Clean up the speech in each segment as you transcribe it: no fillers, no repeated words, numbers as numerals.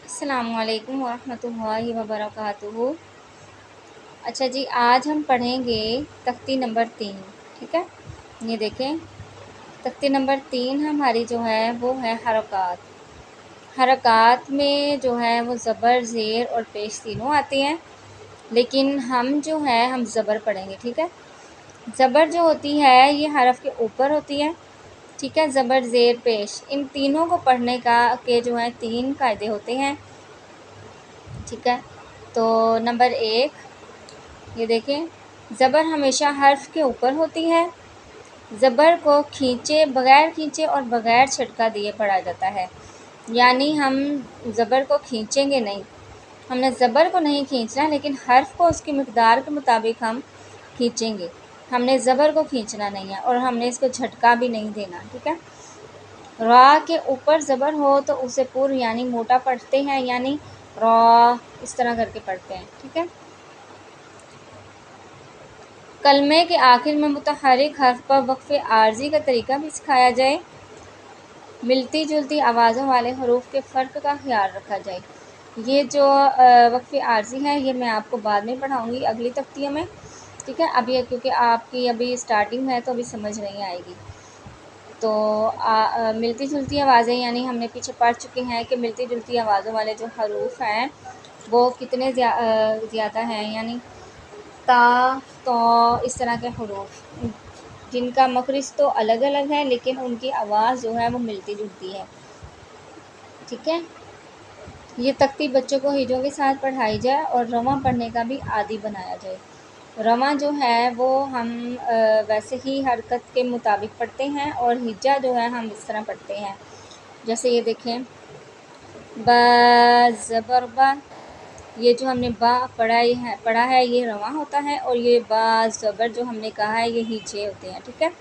अस्सलामुअलैकुम वरहमतुल्लाहि वबरकातुहू। अच्छा जी, आज हम पढ़ेंगे तख्ती नंबर 3। ठीक है, ये देखें, तख्ती नंबर 3 हमारी जो है वो है हरकत। हरकत में जो है वो ज़बर, ज़ेर और पेश तीनों आते हैं, लेकिन हम जो है हम ज़बर पढ़ेंगे। ठीक है, ज़बर जो होती है ये हरफ के ऊपर होती है। ठीक है, ज़बर, ज़ेर, पेश, इन तीनों को पढ़ने के जो है 3 कायदे होते हैं। ठीक है, तो नंबर 1, ये देखें, ज़बर हमेशा हर्फ के ऊपर होती है। ज़बर को बग़ैर खींचे और बग़ैर झटका दिए पढ़ा जाता है, यानी हम ज़बर को खींचेंगे नहीं। हमने ज़बर को नहीं खींचना, लेकिन हर्फ को उसकी मिक़दार के मुताबिक हम खींचेंगे। हमने ज़बर को खींचना नहीं है और हमने इसको झटका भी नहीं देना। ठीक है, रा के ऊपर ज़बर हो तो उसे पुर यानी मोटा पढ़ते हैं, यानी रा इस तरह करके पढ़ते हैं। ठीक है, कलमे के आखिर में मुतहर्रिक हर्फ पर वक्फ़े आर्जी का तरीका भी सिखाया जाए। मिलती जुलती आवाज़ों वाले हरूफ के फ़र्क का ख्याल रखा जाए। ये जो वक्फ़े आर्जी है ये मैं आपको बाद में पढ़ाऊँगी अगली तख्तियों में। ठीक है, अभी क्योंकि आपकी अभी स्टार्टिंग है तो अभी समझ नहीं आएगी। तो मिलती जुलती आवाज़ें यानी हमने पीछे पढ़ चुके हैं कि मिलती जुलती आवाज़ों वाले जो हरूफ हैं वो कितने ज़्यादा हैं, यानी ता, तो, इस तरह के हरूफ जिनका मखरिज तो अलग अलग है लेकिन उनकी आवाज़ जो है वो मिलती जुलती है। ठीक है, ये तख्ती बच्चों को हिजों के साथ पढ़ाई जाए और रवां पढ़ने का भी आदी बनाया जाए। रवां जो है वो हम वैसे ही हरकत के मुताबिक पढ़ते हैं और हिज्जा जो है हम इस तरह पढ़ते हैं, जैसे ये देखें, बा ज़बर बा, ये जो हमने बा पढ़ा है ये रवां होता है, और ये बा ज़बर जो हमने कहा है ये हिज्जे होते हैं। ठीक है,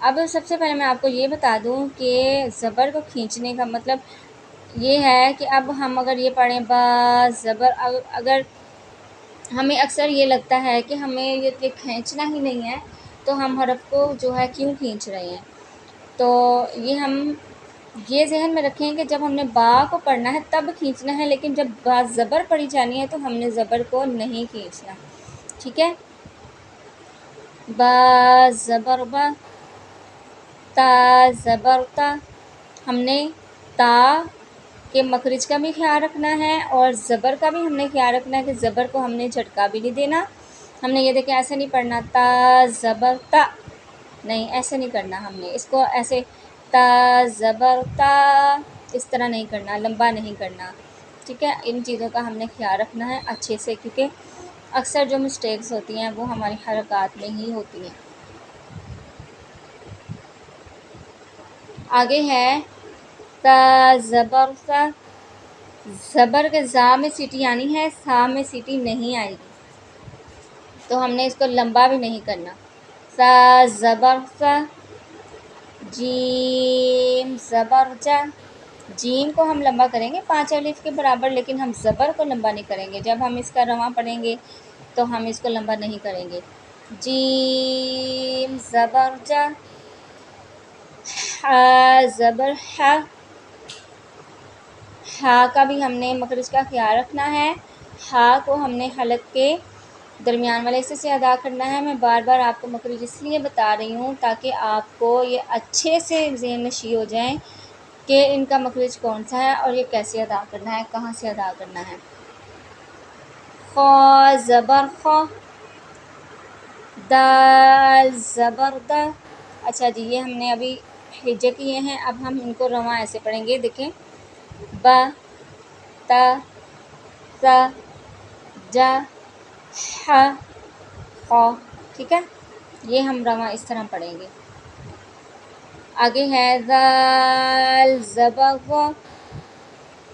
अब सबसे पहले मैं आपको ये बता दूं कि ज़बर को खींचने का मतलब ये है कि अब हम अगर ये पढ़ें बा ज़बर, अगर हमें अक्सर ये लगता है कि हमें ये खींचना ही नहीं है तो हम हरफ को जो है क्यों खींच रहे हैं, तो ये ज़हन में रखें कि जब हमने बा को पढ़ना है तब खींचना है, लेकिन जब बा ज़बर पढ़ी जानी है तो हमने ज़बर को नहीं खींचना। ठीक है, बा ज़बर बा, ता ज़बर ता, हमने ता के मखरिज का भी ख्याल रखना है और ज़बर का भी हमने ख्याल रखना है कि ज़बर को हमने झटका भी नहीं देना। हमने ये देखें, ऐसे नहीं पढ़ना ता ज़बर ता, नहीं ऐसे नहीं करना, हमने इसको ऐसे ता ज़बर ता इस तरह नहीं करना, लंबा नहीं करना। ठीक है, इन चीज़ों का हमने ख्याल रखना है अच्छे से, क्योंकि अक्सर जो मिस्टेक्स होती हैं वो हमारी हरकत में ही होती हैं। आगे है ता ज़बर सा, ज़बर के ज़ा में सीटी आनी है, सा में सीटी नहीं आएगी, तो हमने इसको लंबा भी नहीं करना। सा ज़बर सा, जीम ज़बर जा, जीम को हम लंबा करेंगे 5 अलिफ के बराबर, लेकिन हम ज़बर को लंबा नहीं करेंगे। जब हम इसका रवां पढ़ेंगे तो हम इसको लंबा नहीं करेंगे। जीम ज़बर जा, हा ज़बर हा, हा का भी हमने मखरिज का ख्याल रखना है। हा को हमने हलक के दरमियान वाले हिस्से से अदा करना है। मैं बार बार आपको मखरिज इसलिए बता रही हूँ ताकि आपको ये अच्छे से ज़हन नशी हो जाए कि इनका मखरिज कौन सा है और ये कैसे अदा करना है, कहाँ से अदा करना है। खौ ज़बर खौ, दाल ज़बर दा। अच्छा जी, ये हमने अभी हिज्जे किए हैं, अब हम इनको रवां ऐसे पढ़ेंगे। देखें, बा ता सा जा हा खौ। ठीक है, ये हम रवां इस तरह पढ़ेंगे। आगे है ज़ाल ज़बर ज़ा,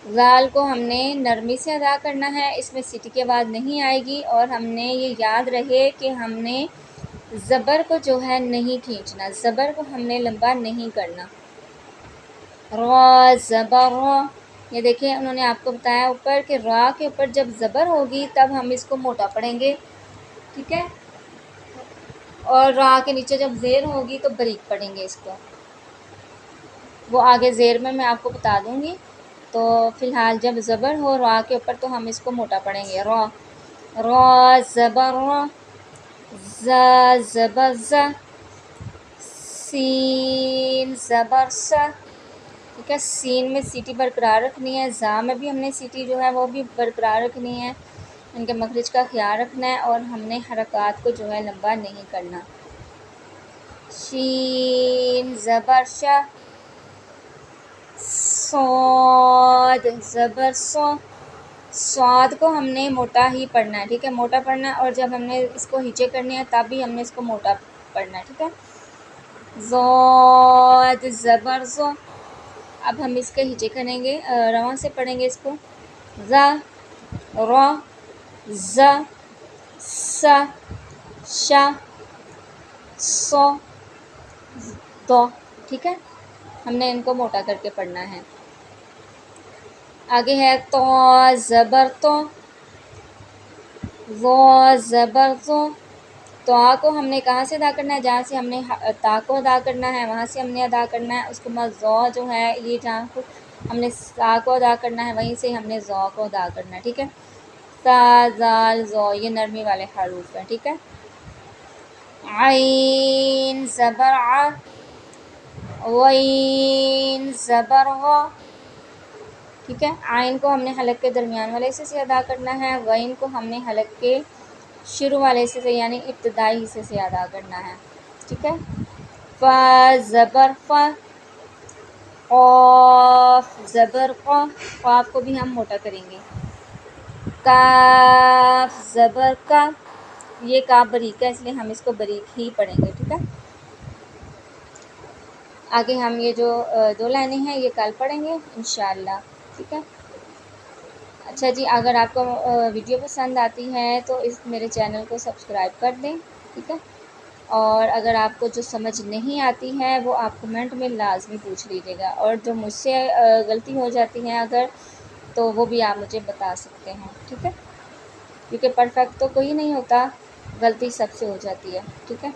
ज़ाल को हमने नरमी से अदा करना है, इसमें सीटी की आवाज़ नहीं आएगी, और हमने ये याद रहे कि हमने ज़बर को जो है नहीं खींचना, ज़बर को हमने लंबा नहीं करना। रा ज़बर रा, ये देखिए उन्होंने आपको बताया ऊपर कि रा के ऊपर जब ज़बर होगी तब हम इसको मोटा पढ़ेंगे। ठीक है, और रा के नीचे जब ज़ेर होगी तो बारीक पढ़ेंगे इसको, वो आगे ज़ेर में मैं आपको बता दूँगी। तो फ़िलहाल जब ज़बर हो रा के ऊपर तो हम इसको मोटा पढ़ेंगे। रा, रा ज़बर रा, ज़ा ज़बर ज़ा, सीन ज़बर सा। ठीक है, सीन में सीटी बरकरार रखनी है, ज़ा में भी हमने सीटी जो है वो भी बरकरार रखनी है, इनके मखरज का ख्याल रखना है और हमने हरकत को जो है लंबा नहीं करना। शीन ज़बर शा, सौद ज़बर सौ, स्वाद को हमने मोटा ही पढ़ना है। ठीक है, मोटा पढ़ना है और जब हमने इसको हिचे करने हैं तब भी हमने इसको मोटा पढ़ना है। ठीक है, ज़ौद ज़बर ज़ो। अब हम इसके हिचे करेंगे, रवा से पढ़ेंगे इसको। ज़ा, रा, ज़ा, सा, शा, सो, दो। ठीक है, हमने इनको मोटा करके पढ़ना है। आगे है तो ज़बर तो, वो ज़बर तो। तो आ को हमने कहाँ से अदा करना है, जहाँ से हमने ता को अदा करना है वहाँ से हमने अदा करना है। उसके बाद ज़ौ जो है ये जहाँ को हमने सा को अदा करना है वहीं से हमने ज़ौ को अदा करना है। ठीक है, सा ज़ाल ज़ौ ये नरमी वाले हरूफ हैं। ठीक है, आइन ज़बर आ, वैन ज़बर वा। ठीक है, आइन को हमने हलक के दरमियान वाले हिस्से से अदा करना है, वैन को हमने हलक के शुरू वाले हिस्से से यानी इब्तदाई हिस्से से अदा करना है। ठीक है, फ़ा ज़बर फ़ा, क़ाफ़ ज़बर क़ा, क़ाफ़ को भी हम मोटा करेंगे। काफ़ ज़बर का, ये काफ बरीक है इसलिए हम इसको बरीक ही पढ़ेंगे। ठीक है, आगे हम ये जो दो लाइनें हैं ये कल पढ़ेंगे इंशाअल्लाह। ठीक है, अच्छा जी, अगर आपको वीडियो पसंद आती है तो इस मेरे चैनल को सब्सक्राइब कर दें। ठीक है, और अगर आपको जो समझ नहीं आती है वो आप कमेंट में लाजमी पूछ लीजिएगा, और जो मुझसे गलती हो जाती है अगर, तो वो भी आप मुझे बता सकते हैं। ठीक है, क्योंकि परफेक्ट तो कोई नहीं होता, गलती सबसे हो जाती है। ठीक है।